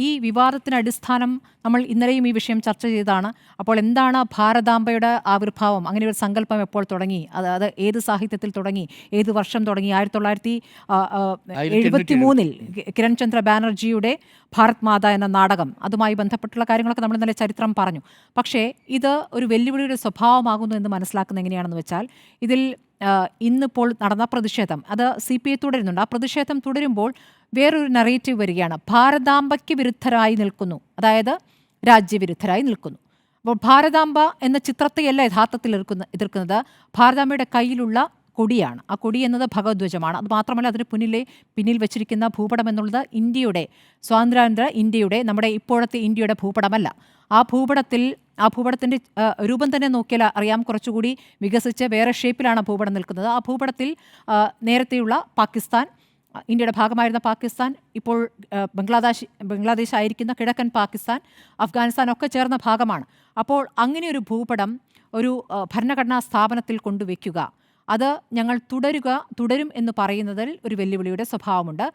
ഈ വിവാദത്തിന് അടിസ്ഥാനം നമ്മൾ ഇന്നലെയും ഈ വിഷയം ചർച്ച ചെയ്തതാണ്. അപ്പോൾ എന്താണ് ഭാരതാംബയുടെ ആവിർഭാവം? അങ്ങനെ ഒരു സങ്കല്പം എപ്പോൾ തുടങ്ങി? അത് ഏത് സാഹിത്യത്തിൽ തുടങ്ങി? ഏത് വർഷം തുടങ്ങി? 1973 കിരൺ ചന്ദ്ര ബാനർജിയുടെ ഭാരത് മാത എന്ന നാടകം, അതുമായി ബന്ധപ്പെട്ടുള്ള കാര്യങ്ങളൊക്കെ നമ്മൾ ഇന്നലെ ചരിത്രം പറഞ്ഞു. പക്ഷേ ഇത് ഒരു വെല്ലുവിളിയുടെ സ്വഭാവമാകുന്നു എന്ന് മനസ്സിലാക്കുന്നത് എങ്ങനെയാണെന്ന് വെച്ചാൽ, ഇതിൽ ഇന്നിപ്പോൾ നടന്ന പ്രതിഷേധം അത് CPI തുടരുന്നുണ്ട്. ആ പ്രതിഷേധം തുടരുമ്പോൾ വേറൊരു നറേറ്റീവ് വരികയാണ്. ഭാരതാംബയ്ക്ക് വിരുദ്ധരായി നിൽക്കുന്നു, അതായത് രാജ്യവിരുദ്ധരായി നിൽക്കുന്നു. അപ്പോൾ ഭാരതാംബ എന്ന ചിത്രത്തെയല്ല യഥാർത്ഥത്തിൽ എതിർക്കുന്നത്, ഭാരതാംബയുടെ കയ്യിലുള്ള കൊടിയാണ്. ആ കൊടി എന്നത് ഭഗവധ്വജമാണ്. അത് മാത്രമല്ല, അതിന് പിന്നിൽ വെച്ചിരിക്കുന്ന ഭൂപടം എന്നുള്ളത് ഇന്ത്യയുടെ, സ്വാതന്ത്ര്യാനന്തര ഇന്ത്യയുടെ, നമ്മുടെ ഇപ്പോഴത്തെ ഇന്ത്യയുടെ ഭൂപടമല്ല. ആ ഭൂപടത്തിൻ്റെ രൂപം തന്നെ നോക്കിയാൽ അറിയാം, കുറച്ചുകൂടി വികസിച്ച് വേറെ ഷേപ്പിലാണ് ഭൂപടം നിൽക്കുന്നത്. ആ ഭൂപടത്തിൽ നേരത്തെയുള്ള പാകിസ്ഥാൻ, ഇന്ത്യയുടെ ഭാഗമായിരുന്ന പാകിസ്ഥാൻ, ഇപ്പോൾ ബംഗ്ലാദേശ് ആയിരിക്കുന്ന കിഴക്കൻ പാകിസ്ഥാൻ, അഫ്ഗാനിസ്ഥാൻ ഒക്കെ ചേർന്ന ഭാഗമാണ്. അപ്പോൾ അങ്ങനെ ഒരു ഭൂപടം ഒരു ഭരണഘടനാ സ്ഥാപനത്തിൽ കൊണ്ടുവയ്ക്കുക, അത് ഞങ്ങൾ തുടരും എന്ന് പറയുന്നതിൽ ഒരു വെല്ലുവിളിയുടെ സ്വഭാവമുണ്ട്.